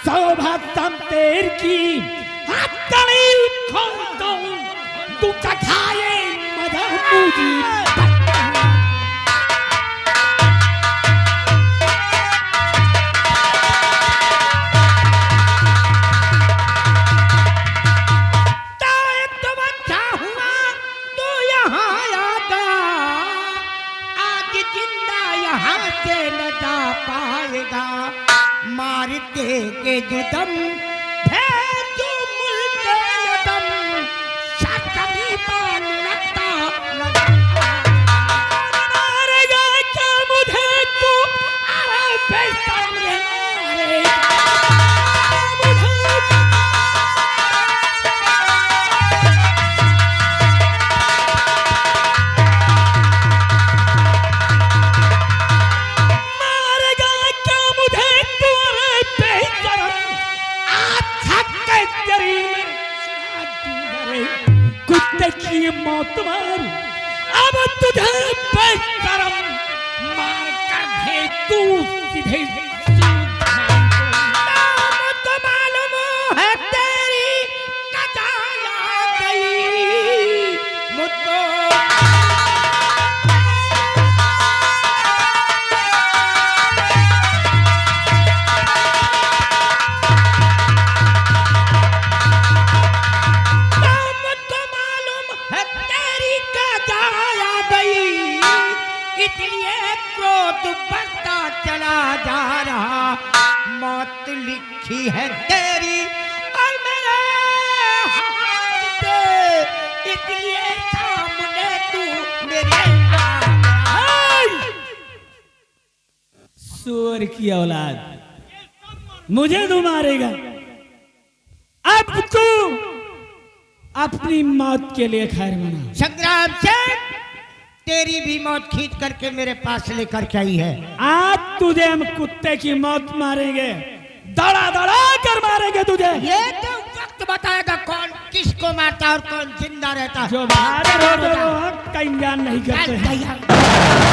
सौभाग्यम तेर की हत्तली खोलता हूँ तू चखाए मजा मुझे मारते के जुदम फिर जो मुल्के यदम शक्ति पान लगता मारेगा क्या मुझे तू अरे बेशरम रे की मौत मारू अब तुझे बेशरम मार कर दे तू सीधे मुझको मालूम है तेरी कजा आ गई मुझको बढ़ता चला जा रहा मौत लिखी है तेरी और मेरे हाथ पे इसलिए सामने तू मेरे सुअर की औलाद मुझे तू मारेगा अब तू अपनी मौत के लिए खैर मना संग्राम से तेरी भी मौत खींच करके मेरे पास लेकर के आई है आज तुझे हम कुत्ते की मौत मारेंगे दड़ा दड़ा कर मारेंगे तुझे ये तो वक्त बताएगा कौन किसको मारता और कौन जिंदा रहता जो बाहर होते वो हक का इंजान नहीं करते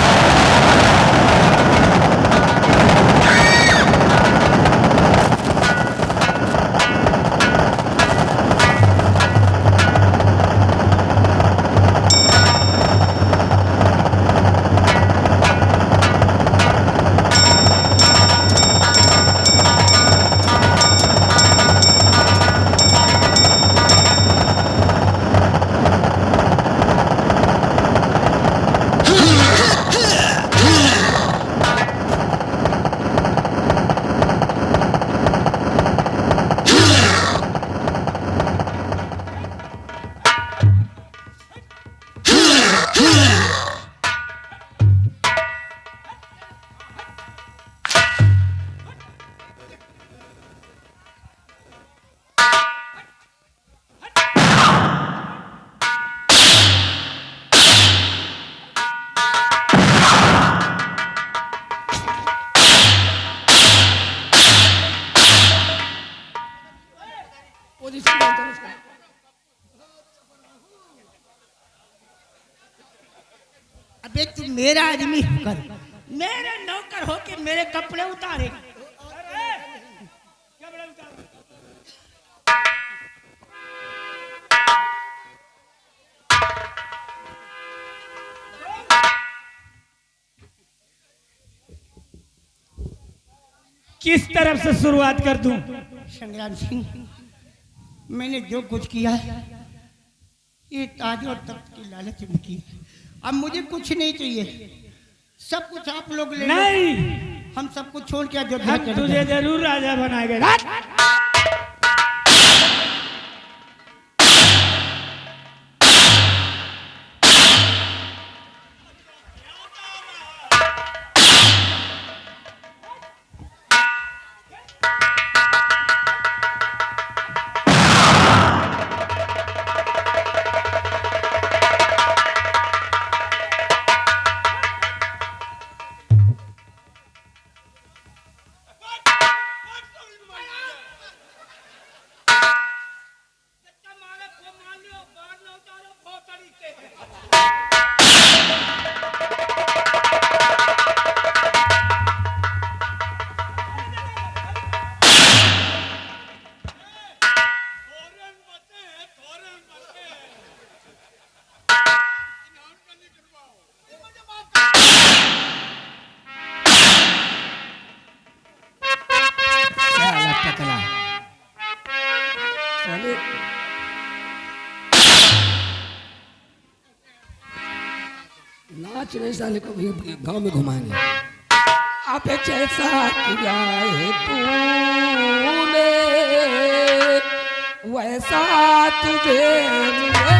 अबे तू मेरा आदमी होकर मेरे नौकर होकर मेरे कपड़े उतारे किस तरफ से शुरुआत कर दूं? संग्राम सिंह मैंने जो कुछ किया ये ताज और तख्त की लालच में किया अब मुझे कुछ नहीं चाहिए सब कुछ आप लोग ले नहीं हम सब कुछ छोड़ के अयोध्या हम तुझे जरूर राजा बनाएंगे टकला साले नाच नहीं साले को भी गांव में घुमाएंगे। अब जैसा किया है तूने वैसा तुझे मिलेगा।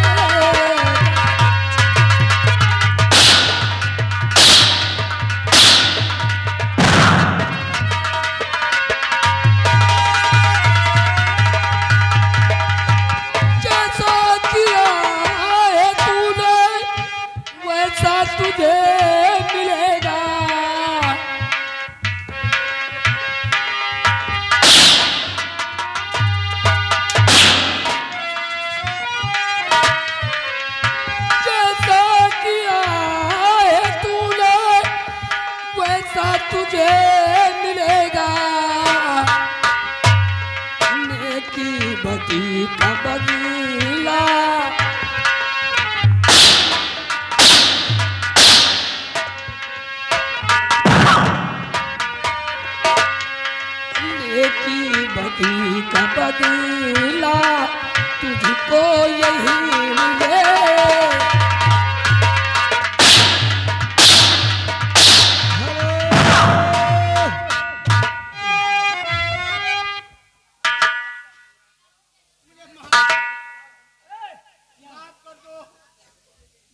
तुझे मिलेगा जैसा किया है तूने वैसा तुझे मिलेगा। नेकी बदी का बदला का बदला तुझको यही मिले।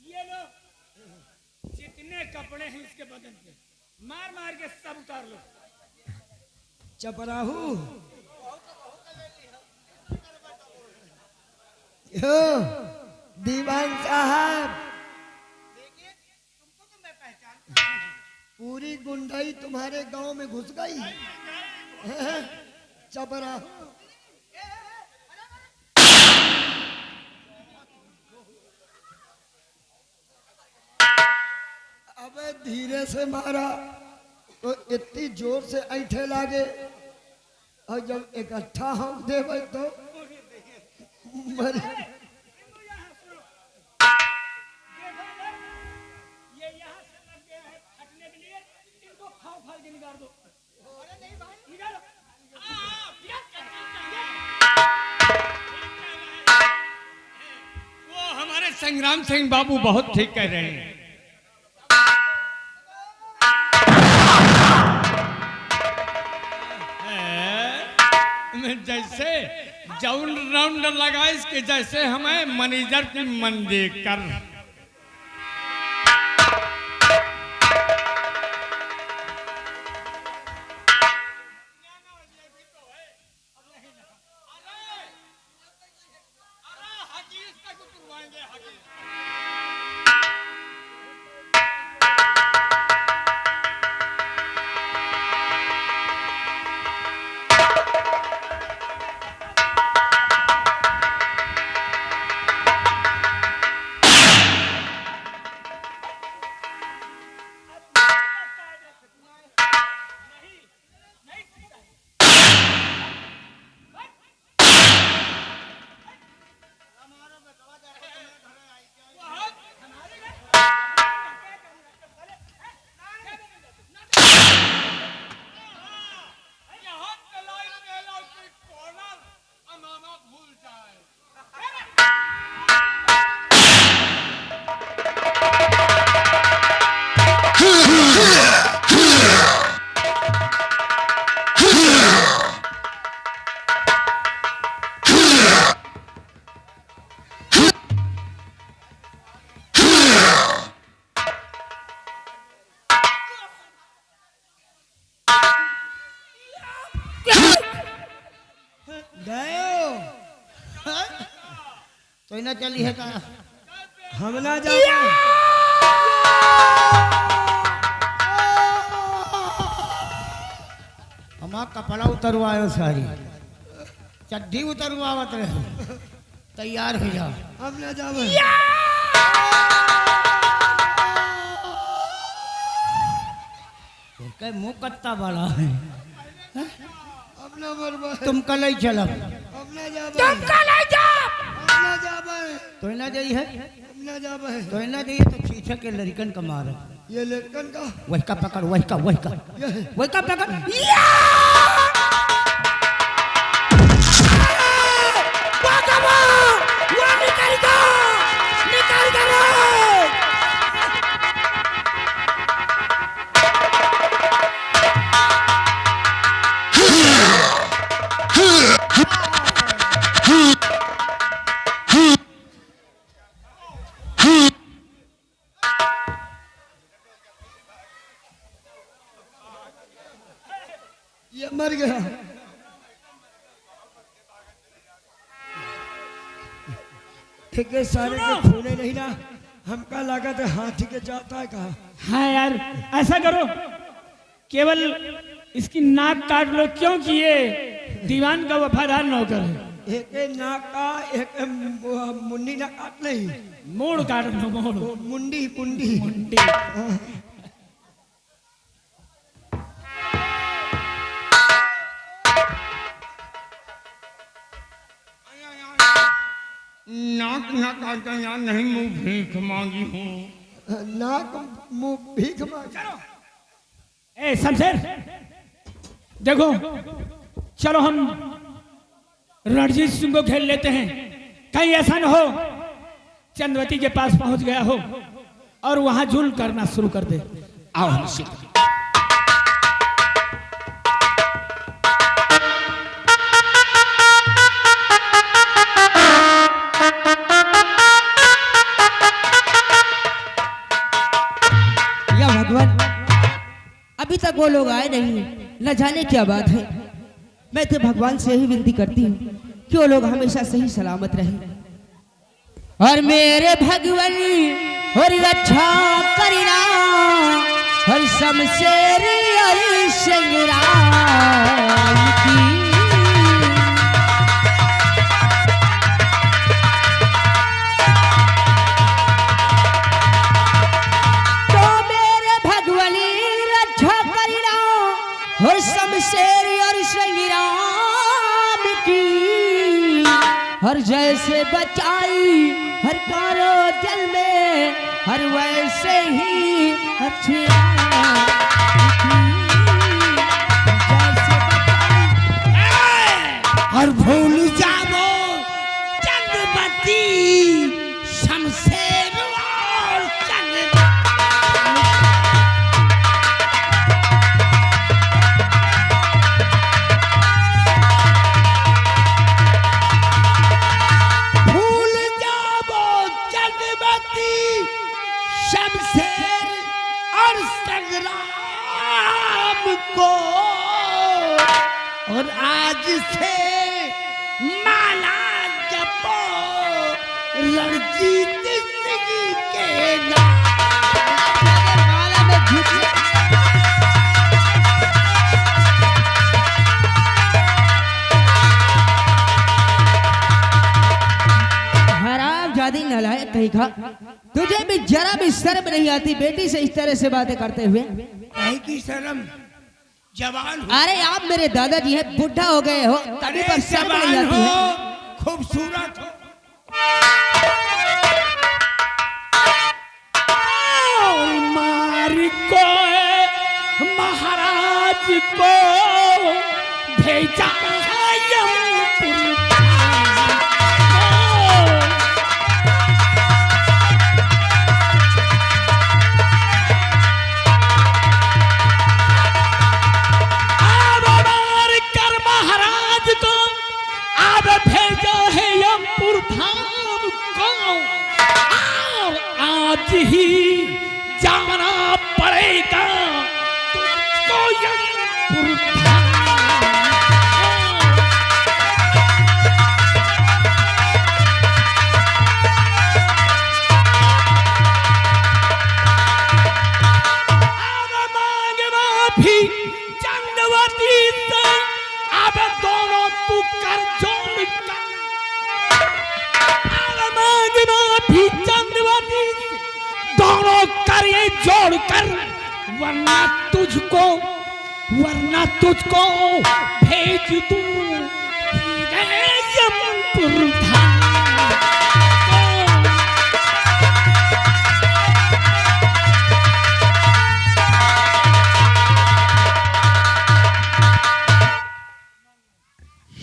ये लो जितने कपड़े हैं इसके बदन पे मार मार के सब उतार लो। चपराहू दीवान साहब तुमको तो मैं पहचानता हूं। पूरी गुंडाई तुम्हारे गांव में घुस गई। चपराहू अबे धीरे से मारा तो इतनी जोर से ऐठे लागे और जब इकट्ठा हम देवे तो मर वो हमारे संग्राम सिंह बाबू बहुत ठीक कह रहे हैं। जैसे जौन राउंड लगा इसके जैसे हमें मैनेजर की मंदी कर। तो ना चली है कहा हम ना जा हमारा कपड़ा उतरवायो सारी चड्डी उतरवावत रहे तैयार हो जाओ हम ना जावे के मुंह कत्ता बड़ा है अपना बर्बाद तुम कल ही चलो अपना जावे तुम कल ही जाओ अपना जावे तो ना जाई है अपना जावे तो ना जाई तो पीछे के लड़कन का मार ये लड़कन का वही का पकड़ वही का पकड़ के सारे के फूले नहीं ना, हमका लगा तो हाथी के जाता है कहा। हाँ यार, ऐसा करो, केवल इसकी नाक काट लो, क्योंकि ये दीवान का वफादार नौकर है। एक नाक का, एक मुंडी ना काट नहीं, मोड़ काट लो, मोड़, मुंडी मुंडी मुंडी। नाक ना काटा यार, नहीं मुंह भीख मांगी हूँ। नाक मुंह भीख मांग। ए शमशेर, देखो चलो हम रणजीत सिंह को खेल लेते हैं। कहीं ऐसा न हो चंद्रवती के पास पहुंच गया हो और वहां जुल्म करना शुरू कर दे। आओ हम सीख। या भगवान, अभी तक वो लोग आए नहीं, न जाने क्या बात है। मैं तो भगवान से ही विनती करती हूँ कि वो लोग हमेशा सही सलामत रहे और मेरे भगवान और रक्षा करना हर शमशेर और संग्राम की। तो मेरे भगवान रक्षा करना हर शमशेर और संग्राम की। हर जैसे बचाई हर कारो जल में, हर वैसे ही अच्छे और भूल जाओ चंद्रवती शमशेर और भूल जाओ चंद्रवती शमशेर और संग्राम को, और आज से माला जपो रणजीत सिंह के नाम। माला में झूठी हराम जादी नलायक कहीं का, तुझे भी जरा भी शर्म नहीं आती बेटी से इस तरह से बातें करते हुए? कहीं की शर्म, जवान हो, अरे आप मेरे दादाजी हैं, बुढ़ा हो गए हो, तभी पर शर्म नहीं जवान आती है। हो, खूबसूरत हो। मार को महाराज को भेजा है यमपुर। अब मार कर महाराज को अब भेजा है यमपुर धाम को, और आज ही जाना पड़ेगा तुझको यमपुर धाम। अब मांग माफी चंद्रवती से, अब दोनों तू कर जोड़ का। अब मांग माफी चंद्रवती से, दोनों कर ये जोड़ कर, वरना तुझको भेज दूं सीधे यमपुर धाम।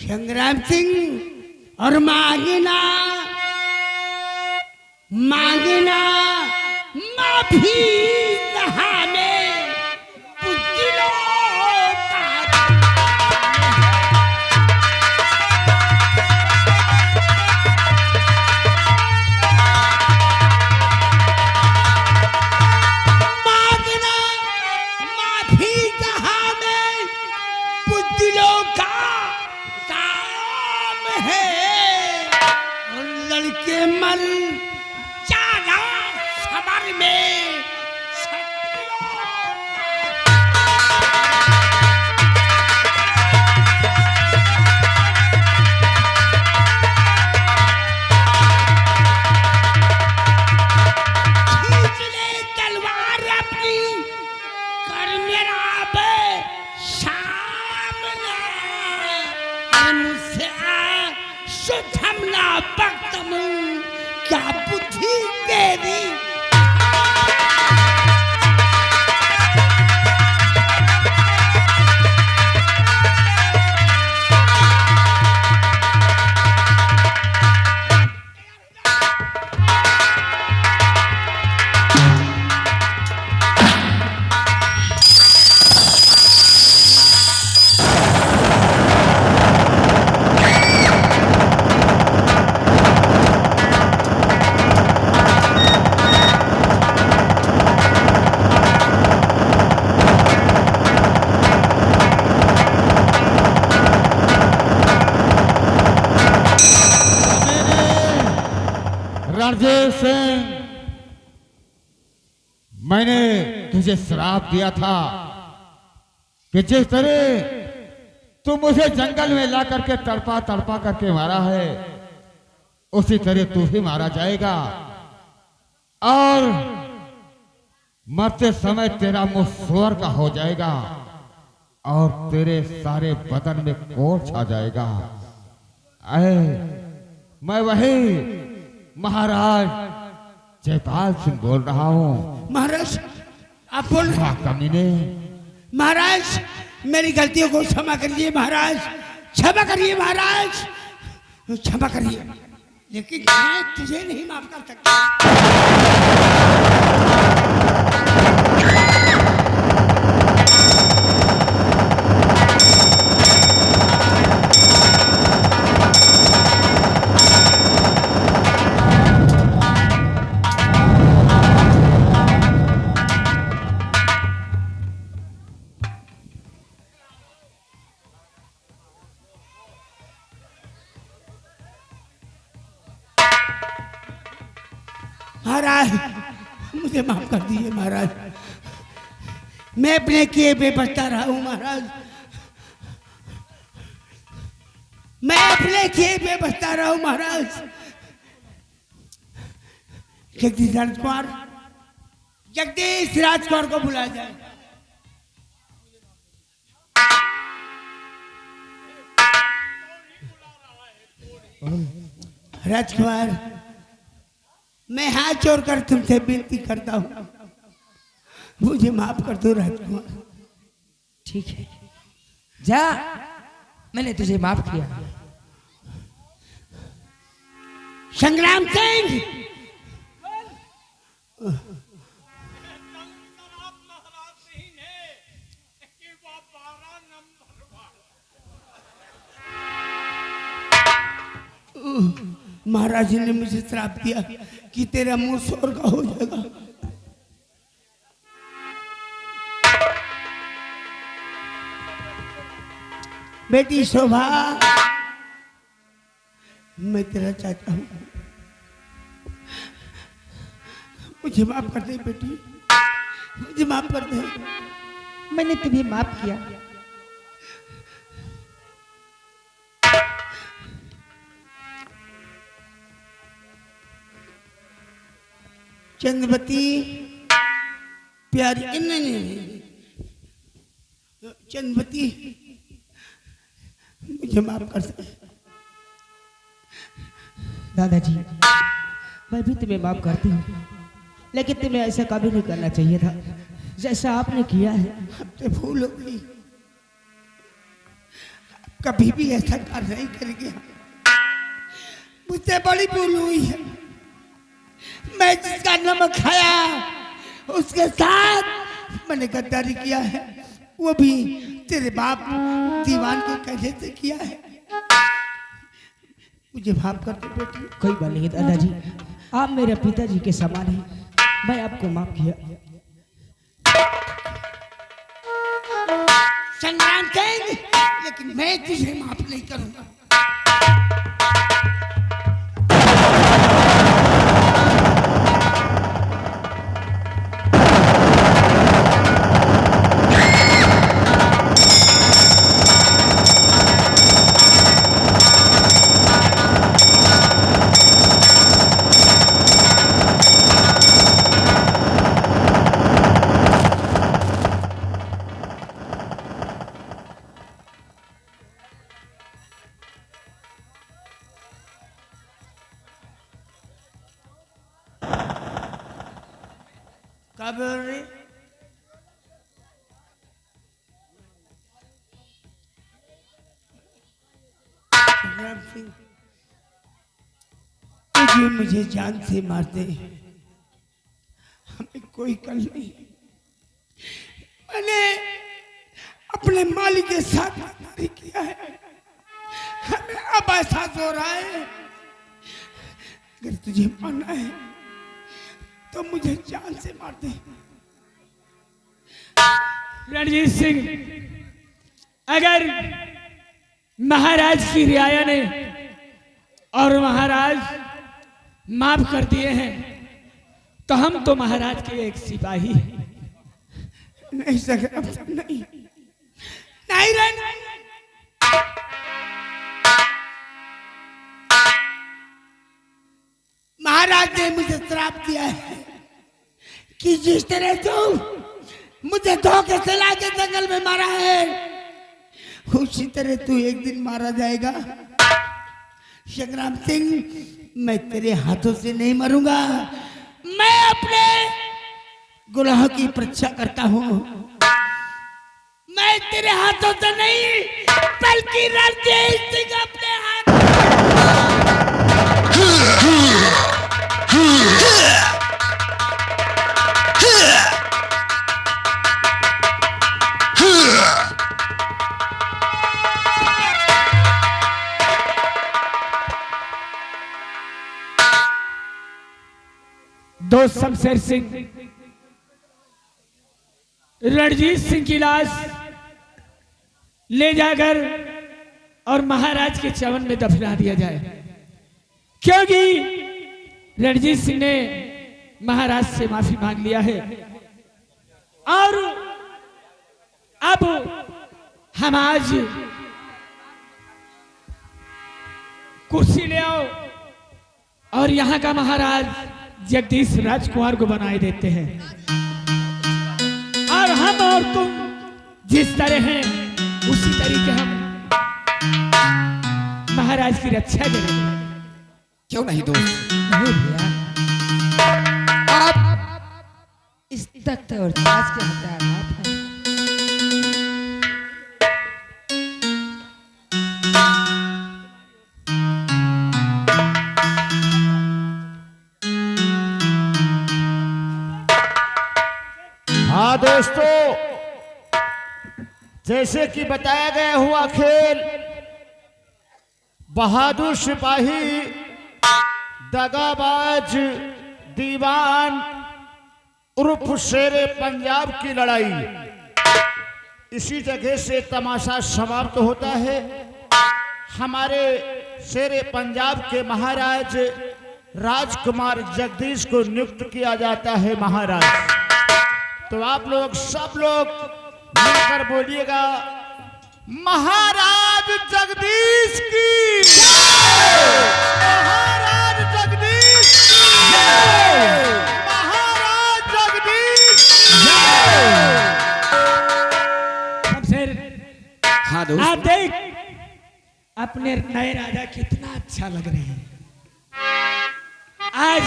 संग्राम सिंह और मांगना माफी हमें बुझलो मांगना माफी हमें बुझलो का काम है, और लड़के मर जाना सबर में खींच ले तलवार अपनी कर मेरा सामना और मुझसे शुद्ध हमला बख्तम क्या बुद्धि तेरी रणजीत सिंह, मैंने तुझे श्राप दिया था कि जिस तरह तू मुझे जंगल में ला करके तड़पा तड़पा करके मारा है उसी तरह तू भी मारा जाएगा और मरते समय तेरा मुंह सुअर का हो जाएगा और तेरे सारे बदन में कोढ़ छा जाएगा। मैं वही महाराज जयपाल सिंह बोल रहा हूँ। महाराज आप बोल रहे हैं? कमीने, महाराज मेरी गलतियों को क्षमा करिए महाराज, क्षमा करिए महाराज, क्षमा करिए, लेकिन मैं तुझे नहीं माफ कर सकता। महाराज मुझे माफ कर दीजिए महाराज, मैं अपने किए बेपछता रहा हूं महाराज, मैं अपने किए बेपछता रहा हूं महाराज। जगदीश राजकुमार, जगदीश राजकुमार को बुलाया जाए। राजकुमार मैं हाथ जोड़कर तुमसे विनती करता हूं, मुझे माफ कर दो राजकुमार। ठीक है, जा, मैंने तुझे माफ किया। संग्राम सिंह, महाराज ने मुझे श्राप दिया कि तेरा मुंह सुअर का हो जाएगा। बेटी शोभा, मैं तेरा चाहता हूं, मुझे माफ कर दे बेटी, मुझे माफ कर दे। मैंने तुम्हें माफ किया। चंद्रवती प्यारी, नहीं चंद्रवती मुझे माफ कर सकते। दादाजी, मैं भी तुम्हें माफ करती हूँ, लेकिन तुम्हें ऐसा कभी नहीं करना चाहिए था जैसा आपने किया है। हमसे भूल हो गई, कभी भी ऐसा कार्य नहीं करेंगे। मुझसे बड़ी भूल हुई है, मैं जिसका नमक खाया उसके साथ मैंने गद्दारी किया है, वो भी तेरे बाप दीवान के कहने से किया है। मुझे माफ कर दो बेटी। कोई बात नहीं दादाजी, आप मेरे पिताजी के समान हैं, मैं आपको माफ किया। संग्राम सिंह, लेकिन मैं तुझे माफ नहीं करूंगा। क्या बोल रही? संग्राम सिंह, तुझे मुझे जान से मारते हमें कोई कल नहीं। मैंने अपने मालिक के साथ गद्दारी किया है, हमें अब एहसास हो रहा है। अगर तुझे मानना है तो मुझे जान से मार दे। रणजीत सिंह, अगर महाराज की रियाया ने और महाराज माफ कर दिए हैं तो हम तो महाराज के एक सिपाही हैं। नहीं सके, अब नहीं नहीं रहना। महाराज ने मुझे श्राप दिया है कि जिस तरह तू मुझे धोखे से लाके जंगल में मारा है, उसी तरह तू एक दिन मारा जाएगा। संग्राम सिंह, मैं तेरे हाथों से नहीं मरूंगा। मैं अपने गुनाह की परीक्षा करता हूँ। मैं तेरे हाथों से नहीं, बल्कि रणजीत सिंह अपने दोस्त शमशेर सिंह रणजीत सिंह की लाश ले जाकर और महाराज के चवन में दफना दिया जाए, क्योंकि रणजीत सिंह ने महाराज से माफी मांग लिया है। और अब हम आज कुर्सी ले आओ और यहाँ का महाराज जगदीश राजकुमार को बनाए देते हैं, और हम और तुम जिस तरह हैं उसी तरीके हम महाराज की रक्षा करेंगे। क्यों नहीं दोस्त? नहीं भैया, आप इस तख्त और ताज के हकदार आप हैं। हाँ दोस्तों, जैसे कि बताया गया हुआ खेल, बहादुर सिपाही, दगाबाज दीवान उर्फ शेरे पंजाब की लड़ाई, इसी जगह से तमाशा समाप्त होता है। हमारे शेरे पंजाब के महाराज राजकुमार जगदीश को नियुक्त किया जाता है महाराज। तो आप लोग सब लोग मिलकर बोलिएगा, महाराज जगदीश की जय! महाराज जगदीश की जय! महाराज जगदीश की जय! शमशेर, हाँ दोस्त। आप देख अपने नए राजा कितना अच्छा लग रहे हैं। आज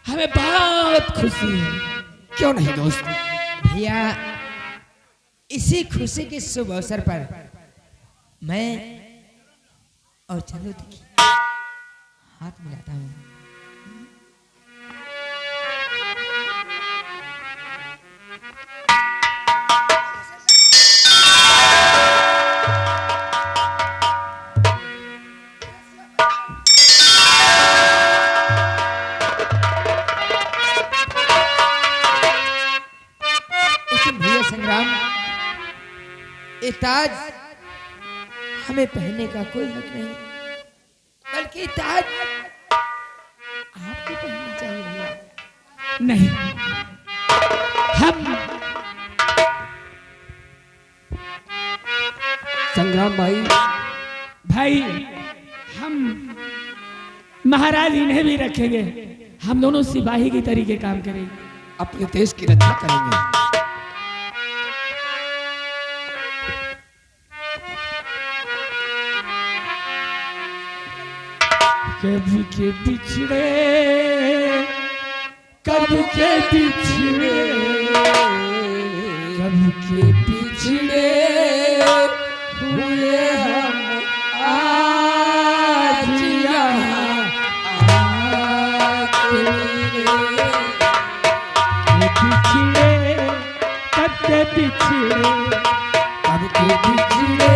हमें बहुत खुशी है। क्यों नहीं दोस्त? भैया, इसी खुशी के शुभ अवसर पर मैं और चलो देखिए हाथ मिलाता हूँ। भैया संग्राम, ये ताज हमें पहनने का कोई हक नहीं, बल्कि ताज आपको पहनना चाहिए भैया। नहीं, हम संग्राम भाई, भाई हम महाराज इन्हें भी रखेंगे। हम दोनों सिपाही की तरीके काम करेंगे। अपने देश की रक्षा करेंगे। कभी के बिछड़े कब के पिछड़े हुए हम आज यहाँ आके पिछड़े कब के पिछड़े कब के पिछड़े